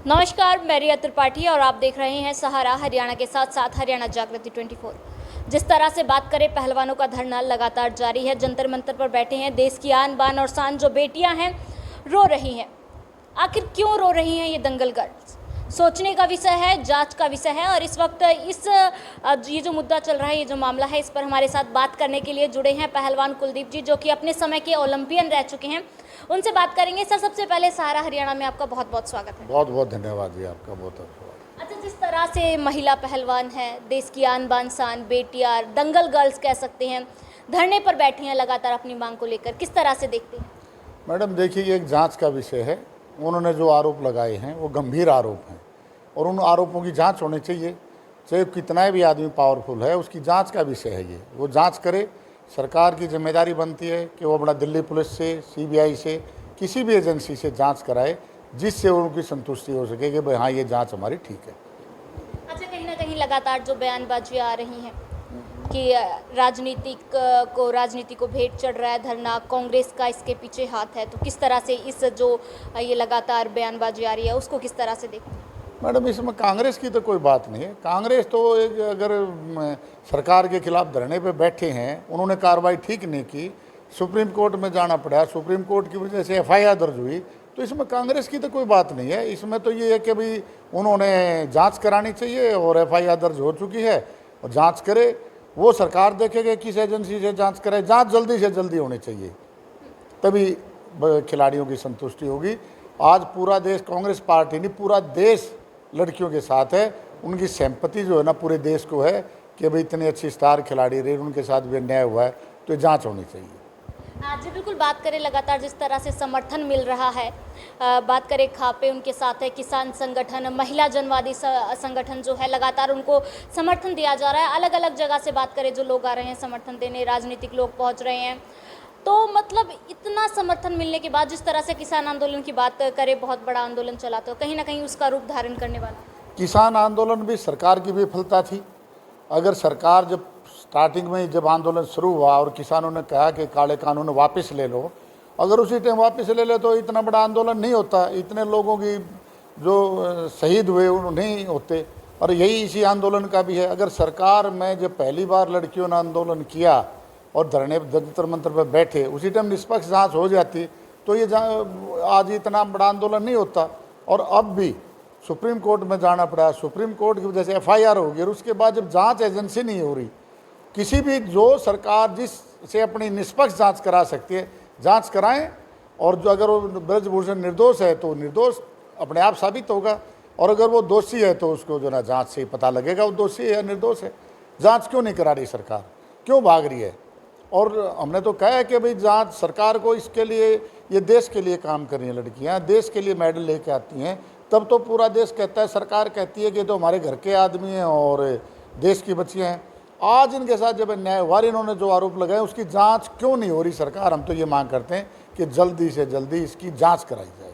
नमस्कार, मैं रिया त्रिपाठी और आप देख रहे हैं सहारा हरियाणा के साथ साथ हरियाणा जागृति 24। जिस तरह से बात करें, पहलवानों का धरना लगातार जारी है। जंतर मंतर पर बैठे हैं देश की आन बान और शान जो बेटियां हैं, रो रही हैं। आखिर क्यों रो रही हैं ये दंगल गर्ल्स? सोचने का विषय है, जांच का विषय है। और इस वक्त ये जो मुद्दा चल रहा है, ये जो मामला है, इस पर हमारे साथ बात करने के लिए जुड़े हैं पहलवान कुलदीप जी, जो कि अपने समय के ओलंपियन रह चुके हैं। उनसे बात करेंगे। सर, सबसे पहले सहारा हरियाणा में आपका बहुत बहुत स्वागत है। बहुत बहुत धन्यवाद जी, आपका बहुत बहुत स्वागत। अच्छा, जिस तरह से महिला पहलवान है, देश की आन बान शान बेटियां, दंगल गर्ल्स कह सकते हैं, धरने पर बैठी हैं लगातार अपनी मांग को लेकर, किस तरह से देखते हैं? मैडम देखिए, ये एक जांच का विषय है। उन्होंने जो आरोप लगाए हैं वो गंभीर आरोप हैं और उन आरोपों की जांच होनी चाहिए। चाहे कितना भी आदमी पावरफुल है, उसकी जांच का विषय है ये। वो जांच करे। सरकार की जिम्मेदारी बनती है कि वो अपना दिल्ली पुलिस से, सीबीआई से, किसी भी एजेंसी से जांच कराए जिससे उनकी संतुष्टि हो सके कि भाई हाँ, ये जांच हमारी ठीक है। अच्छा, कहीं ना कहीं लगातार जो बयानबाजियां आ रही हैं कि राजनीति को भेंट चढ़ रहा है धरना, कांग्रेस का इसके पीछे हाथ है, तो किस तरह से इस जो ये लगातार बयानबाजी आ रही है उसको किस तरह से देखते हैं? मैडम, इसमें कांग्रेस की तो कोई बात नहीं है। कांग्रेस तो एक अगर सरकार के खिलाफ धरने पे बैठे हैं, उन्होंने कार्रवाई ठीक नहीं की, सुप्रीम कोर्ट में जाना पड़ा, सुप्रीम कोर्ट की वजह से एफआईआर दर्ज हुई, तो इसमें कांग्रेस की तो कोई बात नहीं है। इसमें तो ये है कि भाई उन्होंने जांच करानी चाहिए और एफआईआर दर्ज हो चुकी है और जांच करे। वो सरकार देखेगा किस एजेंसी से जांच करे। जांच जल्दी से जल्दी होनी चाहिए, तभी खिलाड़ियों की संतुष्टि होगी। आज पूरा देश, कांग्रेस पार्टी नहीं, पूरा देश लड़कियों के साथ है। उनकी सिंपैथी जो है ना पूरे देश को है कि भाई इतनी अच्छी स्टार खिलाड़ी रही, उनके साथ भी अन्याय हुआ है, तो जांच होनी चाहिए। जी बिल्कुल, बात करें लगातार जिस तरह से समर्थन मिल रहा है, बात करें खापे उनके साथ है, किसान संगठन, महिला जनवादी संगठन जो है, लगातार उनको समर्थन दिया जा रहा है। अलग अलग जगह से बात करें, जो लोग आ रहे हैं समर्थन देने, राजनीतिक लोग पहुंच रहे हैं, तो मतलब इतना समर्थन मिलने के बाद जिस तरह से किसान आंदोलन की बात करें, बहुत बड़ा आंदोलन चला, तो कहीं ना कहीं उसका रूप धारण करने वाला। किसान आंदोलन भी सरकार की विफलता थी। अगर सरकार जब स्टार्टिंग में जब आंदोलन शुरू हुआ और किसानों ने कहा कि काले कानून वापस ले लो, अगर उसी टाइम वापस ले ले तो इतना बड़ा आंदोलन नहीं होता, इतने लोगों की जो शहीद हुए वो नहीं होते। और यही इसी आंदोलन का भी है। अगर सरकार में जब पहली बार लड़कियों ने आंदोलन किया और धरने जंतर मंतर पर बैठे, उसी टाइम निष्पक्ष जांच हो जाती तो ये आज इतना बड़ा आंदोलन नहीं होता। और अब भी सुप्रीम कोर्ट में जाना पड़ा, सुप्रीम कोर्ट की वजह से एफआईआर होगी और उसके बाद जब जांच एजेंसी नहीं हो रही, किसी भी जो सरकार जिससे अपनी निष्पक्ष जांच करा सकती है, जांच कराएं। और जो अगर वो ब्रजभूषण निर्दोष है तो निर्दोष अपने आप साबित होगा, और अगर वो दोषी है तो उसको जो ना जांच से ही पता लगेगा वो दोषी है या निर्दोष है। जांच क्यों नहीं करा रही सरकार, क्यों भाग रही है? और हमने तो कहा है कि भाई जांच सरकार को, इसके लिए ये देश के लिए काम कर रही हैं लड़कियां, देश के लिए मेडल लेके आती हैं, तब तो पूरा देश कहता है, सरकार कहती है कि तो हमारे घर के आदमी हैं और देश की बच्चियां हैं। आज इनके साथ जब अन्याय हुआ, इन्होंने जो आरोप लगाए उसकी जांच क्यों नहीं हो रही सरकार? हम तो ये मांग करते हैं कि जल्दी से जल्दी इसकी जांच कराई जाए।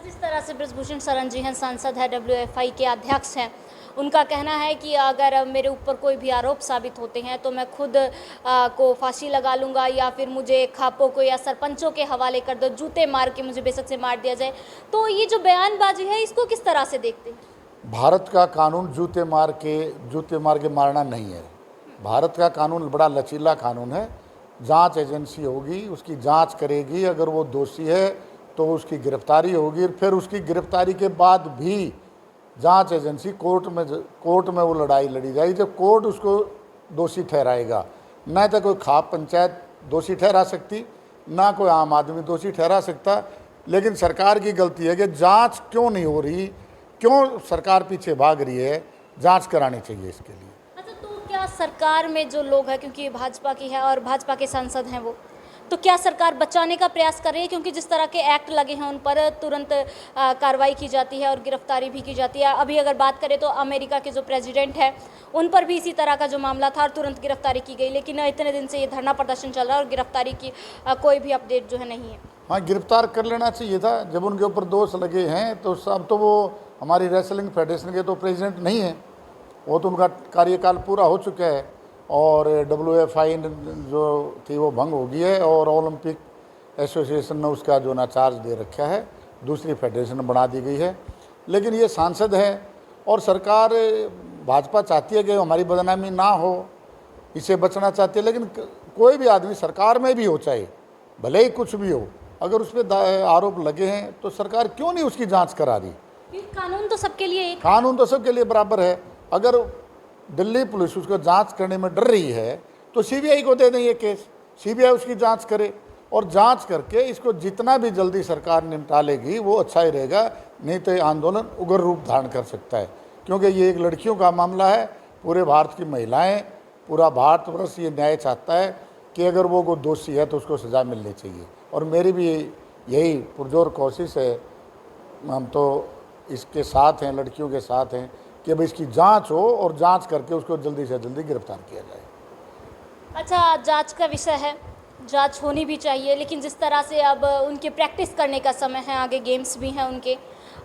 जिस तरह से ब्रजभूषण शरण जी हैं, सांसद है, WFI के अध्यक्ष हैं, उनका कहना है कि अगर मेरे ऊपर कोई भी आरोप साबित होते हैं तो मैं खुद को फांसी लगा लूँगा, या फिर मुझे खापों को या सरपंचों के हवाले कर दो, जूते मार के मुझे बेशक से मार दिया जाए। तो ये जो बयानबाजी है, इसको किस तरह से देखते हैं? भारत का कानून जूते मार के मारना नहीं है। भारत का कानून बड़ा लचीला कानून है। जांच एजेंसी होगी, उसकी जांच करेगी, अगर वो दोषी है तो उसकी गिरफ्तारी होगी, फिर उसकी गिरफ्तारी के बाद भी जांच एजेंसी कोर्ट में वो लड़ाई लड़ी जाएगी जब कोर्ट उसको दोषी ठहराएगा। न तो कोई खाप पंचायत दोषी ठहरा सकती, ना कोई आम आदमी दोषी ठहरा सकता। लेकिन सरकार की गलती है कि जांच क्यों नहीं हो रही, क्यों सरकार पीछे भाग रही है? जांच करानी चाहिए इसके लिए। अच्छा, तो क्या सरकार में जो लोग हैं, क्योंकि ये भाजपा की है और भाजपा के सांसद हैं वो, तो क्या सरकार बचाने का प्रयास कर रही है? क्योंकि जिस तरह के एक्ट लगे हैं उन पर तुरंत कार्रवाई की जाती है और गिरफ्तारी भी की जाती है। अभी अगर बात करें तो अमेरिका के जो प्रेसिडेंट है उन पर भी इसी तरह का जो मामला था और तुरंत गिरफ्तारी की गई, लेकिन इतने दिन से ये धरना प्रदर्शन चल रहा है और गिरफ्तारी की कोई भी अपडेट जो है नहीं है। हाँ, गिरफ्तार कर लेना चाहिए था जब उनके ऊपर दोष लगे हैं। तो सब तो वो हमारी रेसलिंग फेडरेशन के तो प्रेसिडेंट नहीं है, वो तो उनका कार्यकाल पूरा हो चुका है और WFI जो थी वो भंग हो गई है और ओलंपिक एसोसिएशन ने उसका जो ना चार्ज दे रखा है, दूसरी फेडरेशन बना दी गई है। लेकिन ये सांसद हैं और सरकार भाजपा चाहती है कि हमारी बदनामी ना हो, इसे बचना चाहती है। लेकिन कोई भी आदमी सरकार में भी हो, चाहे भले ही कुछ भी हो, अगर उस पर आरोप लगे हैं तो सरकार क्यों नहीं उसकी जांच करा रही? कानून तो सबके लिए एक, कानून तो सबके लिए बराबर है। अगर दिल्ली पुलिस उसको जांच करने में डर रही है तो सीबीआई को दे दें ये केस, सीबीआई उसकी जांच करे और जांच करके इसको जितना भी जल्दी सरकार निपटा लेगी वो अच्छा ही रहेगा। नहीं तो ये आंदोलन उग्र रूप धारण कर सकता है, क्योंकि ये एक लड़कियों का मामला है। पूरे भारत की महिलाएं, पूरा भारतवर्ष ये न्याय चाहता है कि अगर वो कोई दोषी है तो उसको सज़ा मिलनी चाहिए। और मेरी भी यही पुरजोर कोशिश है, हम तो इसके साथ हैं, लड़कियों के साथ हैं कि भाई इसकी जांच हो और जांच करके उसको जल्दी से जल्दी गिरफ्तार किया जाए। अच्छा, जांच का विषय है, जांच होनी भी चाहिए, लेकिन जिस तरह से अब उनके प्रैक्टिस करने का समय है, आगे गेम्स भी हैं उनके,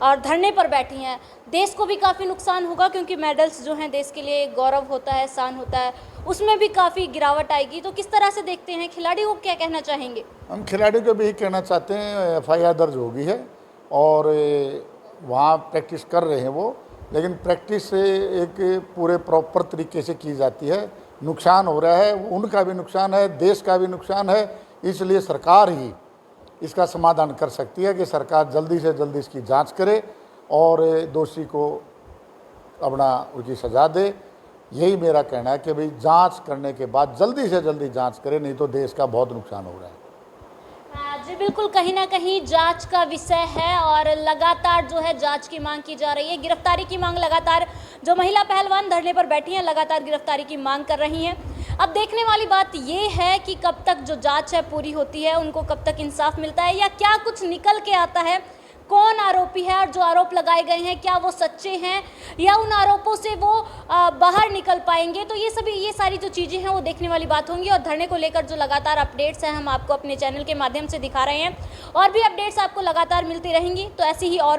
और धरने पर बैठी हैं, देश को भी काफ़ी नुकसान होगा, क्योंकि मेडल्स जो हैं देश के लिए एक गौरव होता है, शान होता है, उसमें भी काफ़ी गिरावट आएगी। तो किस तरह से देखते हैं, खिलाड़ियों को क्या कहना चाहेंगे? हम खिलाड़ियों को भी कहना चाहते हैं, FIR दर्ज होगी है और वहाँ प्रैक्टिस कर रहे हैं वो, लेकिन प्रैक्टिस एक पूरे प्रॉपर तरीके से की जाती है। नुकसान हो रहा है, उनका भी नुकसान है, देश का भी नुकसान है, इसलिए सरकार ही इसका समाधान कर सकती है कि सरकार जल्दी से जल्दी इसकी जांच करे और दोषी को अपना उसकी सज़ा दे। यही मेरा कहना है कि भाई जांच करने के बाद जल्दी से जल्दी जांच करे, नहीं तो देश का बहुत नुकसान हो रहा है। जी बिल्कुल, कहीं ना कहीं जांच का विषय है और लगातार जो है जांच की मांग की जा रही है, गिरफ्तारी की मांग लगातार, जो महिला पहलवान धरने पर बैठी हैं लगातार गिरफ्तारी की मांग कर रही हैं। अब देखने वाली बात ये है कि कब तक जो जांच है पूरी होती है, उनको कब तक इंसाफ मिलता है या क्या कुछ निकल के आता है, कौन आरोपी है और जो आरोप लगाए गए हैं क्या वो सच्चे हैं या उन आरोपों से वो बाहर निकल पाएंगे। तो ये सारी जो चीज़ें हैं वो देखने वाली बात होंगी। और धरने को लेकर जो लगातार अपडेट्स हैं हम आपको अपने चैनल के माध्यम से दिखा रहे हैं, और भी अपडेट्स आपको लगातार मिलती रहेंगी। तो ऐसी ही और